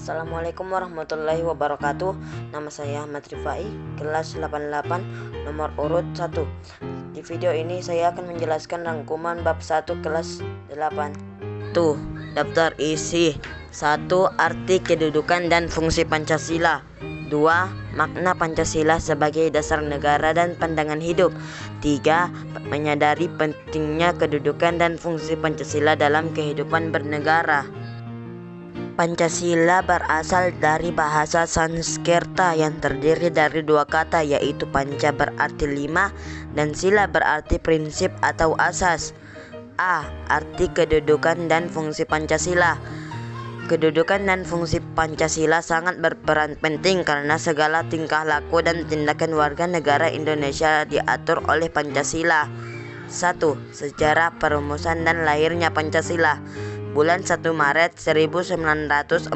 Assalamualaikum warahmatullahi wabarakatuh. Nama saya Ahmad Rifai, kelas 88, nomor urut 1. Di video ini saya akan menjelaskan rangkuman bab 1 kelas 8. Tuh, daftar isi. 1. Arti kedudukan dan fungsi Pancasila. 2. Makna Pancasila sebagai dasar negara dan pandangan hidup. 3. Menyadari pentingnya kedudukan dan fungsi Pancasila dalam kehidupan bernegara. Pancasila berasal dari bahasa Sanskerta yang terdiri dari dua kata, yaitu panca berarti 5 dan sila berarti prinsip atau asas. A. Arti kedudukan dan fungsi Pancasila. Kedudukan dan fungsi Pancasila sangat berperan penting karena segala tingkah laku dan tindakan warga negara Indonesia diatur oleh Pancasila. 1. Sejarah perumusan dan lahirnya Pancasila. Bulan 1 Maret 1945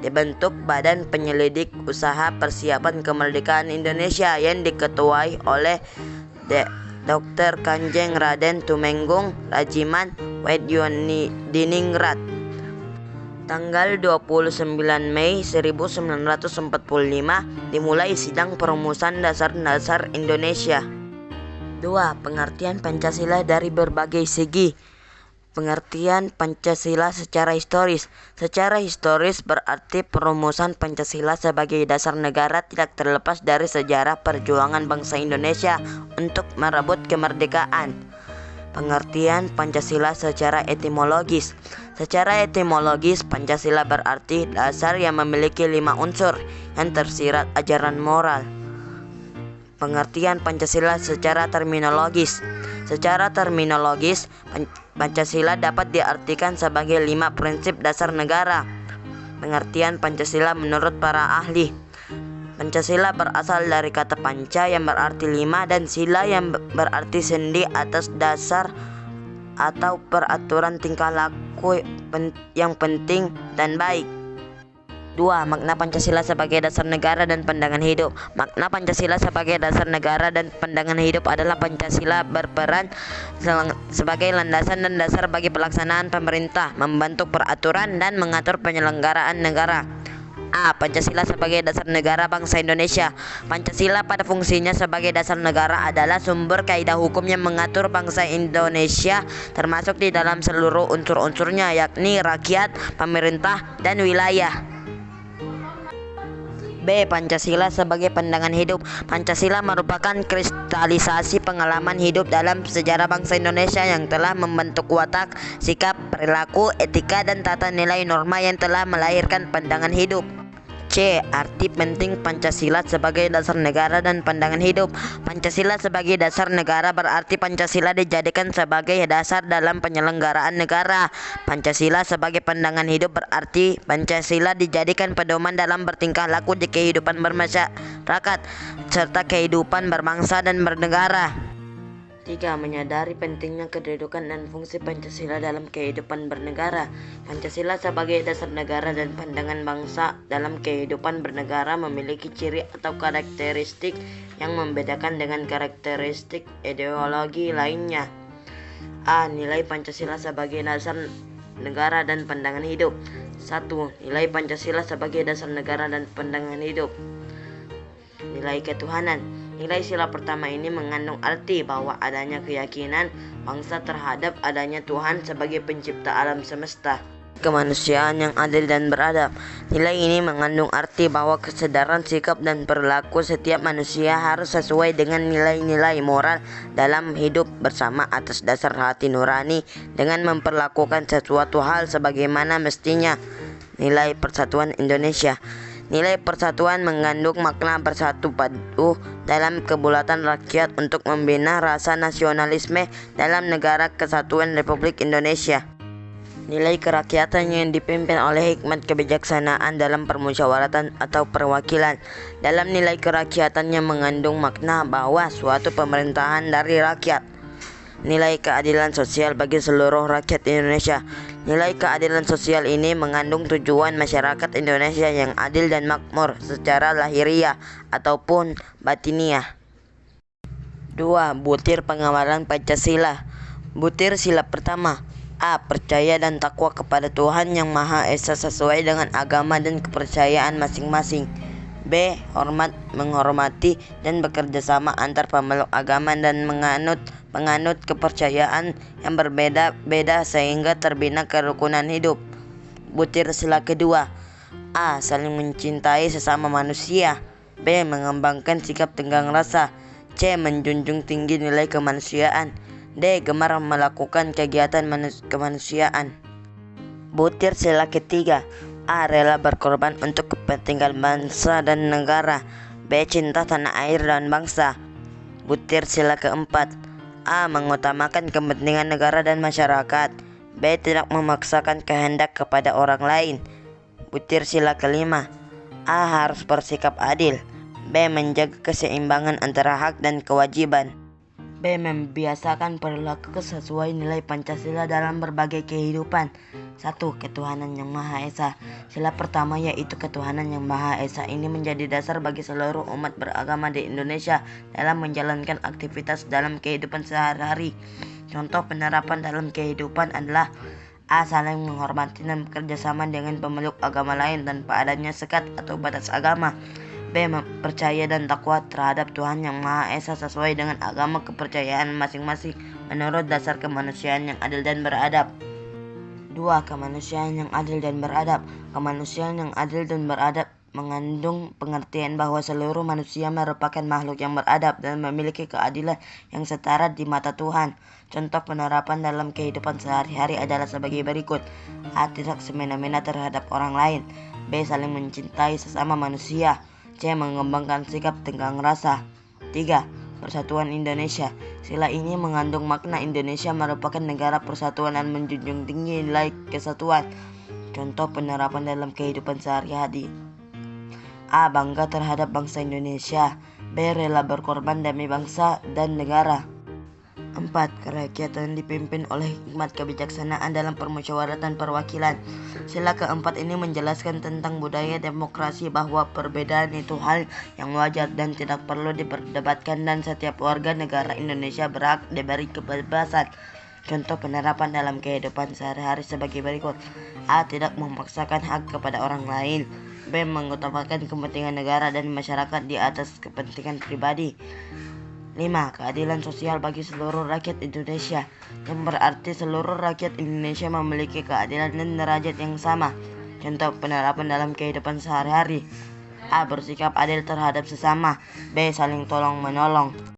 dibentuk Badan Penyelidik Usaha Persiapan Kemerdekaan Indonesia yang diketuai oleh Dr. Kanjeng Raden Tumenggung Rajiman Wadyodiningrat. Tanggal 29 Mei 1945 dimulai sidang perumusan dasar-dasar Indonesia. 2. Pengertian Pancasila dari berbagai segi. Pengertian Pancasila secara historis. Secara historis berarti perumusan Pancasila sebagai dasar negara tidak terlepas dari sejarah perjuangan bangsa Indonesia untuk merebut kemerdekaan. Pengertian Pancasila secara etimologis. Secara etimologis, Pancasila berarti dasar yang memiliki 5 unsur yang tersirat ajaran moral. Pengertian Pancasila secara terminologis. Secara terminologis, Pancasila dapat diartikan sebagai 5 prinsip dasar negara. Pengertian Pancasila menurut para ahli. Pancasila berasal dari kata panca yang berarti 5 dan sila yang berarti sendi atas dasar atau peraturan tingkah laku yang penting dan baik. 2. Makna Pancasila sebagai dasar negara dan pandangan hidup. Makna Pancasila sebagai dasar negara dan pandangan hidup adalah Pancasila berperan sebagai landasan dan dasar bagi pelaksanaan pemerintah, membentuk peraturan dan mengatur penyelenggaraan negara. A. Pancasila sebagai dasar negara bangsa Indonesia. Pancasila pada fungsinya sebagai dasar negara adalah sumber kaidah hukum yang mengatur bangsa Indonesia, termasuk di dalam seluruh unsur-unsurnya, yakni rakyat, pemerintah, dan wilayah. B. Pancasila sebagai pandangan hidup. Pancasila merupakan kristalisasi pengalaman hidup dalam sejarah bangsa Indonesia yang telah membentuk watak, sikap, perilaku, etika, dan tata nilai norma yang telah melahirkan pandangan hidup. C. Arti penting Pancasila sebagai dasar negara dan pandangan hidup. Pancasila sebagai dasar negara berarti Pancasila dijadikan sebagai dasar dalam penyelenggaraan negara. Pancasila sebagai pandangan hidup berarti Pancasila dijadikan pedoman dalam bertingkah laku di kehidupan bermasyarakat serta kehidupan berbangsa dan bernegara. 3. Menyadari pentingnya kedudukan dan fungsi Pancasila dalam kehidupan bernegara. Pancasila sebagai dasar negara dan pandangan bangsa dalam kehidupan bernegara memiliki ciri atau karakteristik yang membedakan dengan karakteristik ideologi lainnya. A. Nilai Pancasila sebagai dasar negara dan pandangan hidup. 1. Nilai Pancasila sebagai dasar negara dan pandangan hidup. Nilai ketuhanan. Nilai sila pertama ini mengandung arti bahwa adanya keyakinan bangsa terhadap adanya Tuhan sebagai pencipta alam semesta. Kemanusiaan yang adil dan beradab. Nilai ini mengandung arti bahwa kesadaran sikap dan perilaku setiap manusia harus sesuai dengan nilai-nilai moral dalam hidup bersama atas dasar hati nurani dengan memperlakukan sesuatu hal sebagaimana mestinya. Nilai persatuan Indonesia. Nilai persatuan mengandung makna bersatu padu dalam kebulatan rakyat untuk membina rasa nasionalisme dalam negara kesatuan Republik Indonesia. Nilai kerakyatan yang dipimpin oleh hikmat kebijaksanaan dalam permusyawaratan atau perwakilan. Dalam nilai kerakyatan yang mengandung makna bahwa suatu pemerintahan dari rakyat. Nilai keadilan sosial bagi seluruh rakyat Indonesia. Nilai keadilan sosial ini mengandung tujuan masyarakat Indonesia yang adil dan makmur secara lahiriah ataupun batiniah. 2. Butir pengawalan Pancasila. Butir sila pertama. A. Percaya dan takwa kepada Tuhan Yang Maha Esa sesuai dengan agama dan kepercayaan masing-masing. B. Menghormati dan bekerja sama antar pemeluk agama dan menganut kepercayaan yang berbeda-beda sehingga terbina kerukunan hidup. Butir sila kedua. A. Saling mencintai sesama manusia. B. Mengembangkan sikap tenggang rasa. C. Menjunjung tinggi nilai kemanusiaan. D. Gemar melakukan kegiatan kemanusiaan. Butir sila ketiga. A. Rela berkorban untuk kepentingan bangsa dan negara. B. Cinta tanah air dan bangsa. Butir sila keempat. A. Mengutamakan kepentingan negara dan masyarakat. B. Tidak memaksakan kehendak kepada orang lain. Butir sila kelima. A. Harus bersikap adil. B. Menjaga keseimbangan antara hak dan kewajiban. B. Membiasakan perilaku sesuai nilai Pancasila dalam berbagai kehidupan. 1. Ketuhanan Yang Maha Esa. Sila pertama yaitu ketuhanan Yang Maha Esa ini menjadi dasar bagi seluruh umat beragama di Indonesia dalam menjalankan aktivitas dalam kehidupan sehari-hari. Contoh penerapan dalam kehidupan adalah A. Saling menghormati dan bekerja sama dengan pemeluk agama lain tanpa adanya sekat atau batas agama. B. Percaya dan takwa terhadap Tuhan Yang Maha Esa sesuai dengan agama kepercayaan masing-masing menurut dasar kemanusiaan yang adil dan beradab. 2. Kemanusiaan yang adil dan beradab. Kemanusiaan yang adil dan beradab mengandung pengertian bahwa seluruh manusia merupakan makhluk yang beradab dan memiliki keadilan yang setara di mata Tuhan. Contoh penerapan dalam kehidupan sehari-hari adalah sebagai berikut. A. Tidak semena-mena terhadap orang lain. B. Saling mencintai sesama manusia. C. Mengembangkan sikap tenggang rasa. 3. Persatuan Indonesia. Sila ini mengandung makna Indonesia merupakan negara persatuan dan menjunjung tinggi nilai kesatuan. Contoh penerapan dalam kehidupan sehari-hari. A. Bangga terhadap bangsa Indonesia. B. Rela berkorban demi bangsa dan negara. 4. Kerakyatan dipimpin oleh hikmat kebijaksanaan dalam permusyawaratan perwakilan. Sila keempat ini menjelaskan tentang budaya demokrasi bahwa perbedaan itu hal yang wajar dan tidak perlu diperdebatkan dan setiap warga negara Indonesia berhak diberi kebebasan. Contoh penerapan dalam kehidupan sehari-hari sebagai berikut. A. Tidak memaksakan hak kepada orang lain. B. Mengutamakan kepentingan negara dan masyarakat di atas kepentingan pribadi. 5. Keadilan sosial bagi seluruh rakyat Indonesia, yang berarti seluruh rakyat Indonesia memiliki keadilan dan derajat yang sama. Contoh penerapan dalam kehidupan sehari-hari. A. Bersikap adil terhadap sesama. B. Saling tolong-menolong.